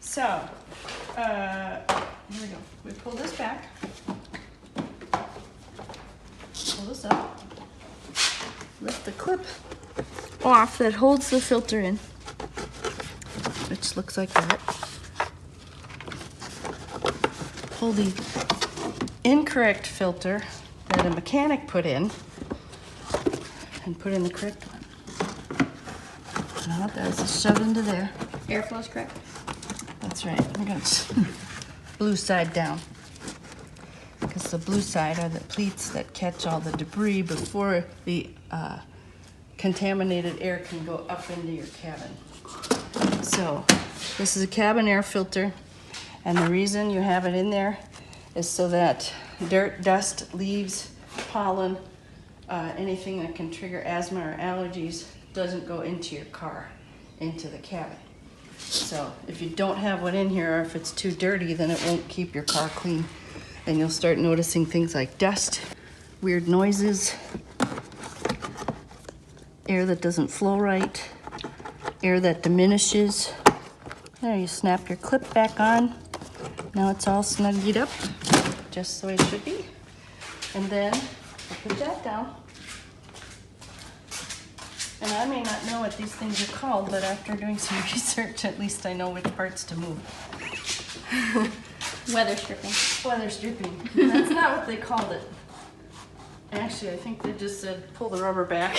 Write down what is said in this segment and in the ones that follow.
So, here we go. We pull this back. Pull this up. Lift the clip off that holds the filter in, which looks like that. Pull the incorrect filter that a mechanic put in and put in the correct one. Now that's shoved into there. Airflow's correct. That's right. We're going to blue side down, because the blue side are the pleats that catch all the debris before the contaminated air can go up into your cabin. So this is a cabin air filter, and the reason you have it in there is so that dirt, dust, leaves, pollen, anything that can trigger asthma or allergies doesn't go into your car, into the cabin. So if you don't have one in here, or if it's too dirty, then it won't keep your car clean, and you'll start noticing things like dust, weird noises, air that doesn't flow right, air that diminishes. There, you snap your clip back on. Now it's all snuggied up, just the way it should be. And then you put that down. And I may not know what these things are called, but after doing some research, at least I know which parts to move. Weather stripping. Weather stripping. That's not what they called it. Actually, I think they just said pull the rubber back.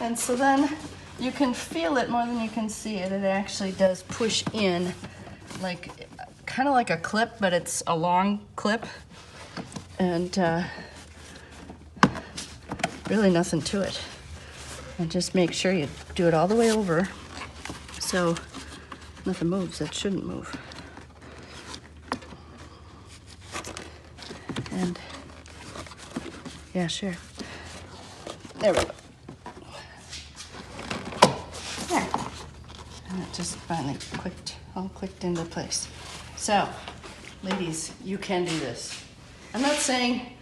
And so then you can feel it more than you can see it. It actually does push in, like kind of like a clip, but it's a long clip. And really nothing to it. And just make sure you do it all the way over so nothing moves that shouldn't move. And yeah, sure. There we go. There. And it just finally all clicked into place. So, ladies, you can do this. I'm not saying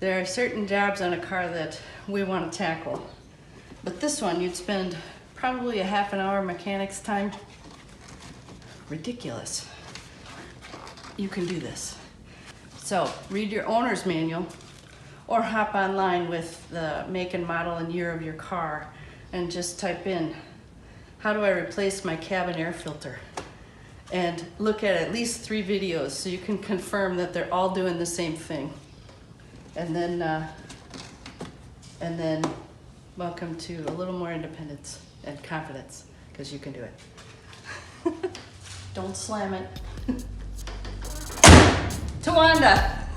there are certain jobs on a car that we want to tackle, but this one you'd spend probably a half an hour mechanic's time. Ridiculous. You can do this. So read your owner's manual, or hop online with the make and model and year of your car and just type in, how do I replace my cabin air filter? And look at least 3 videos so you can confirm that they're all doing the same thing. And then welcome to a little more independence and confidence, because you can do it. Don't slam it. Towanda!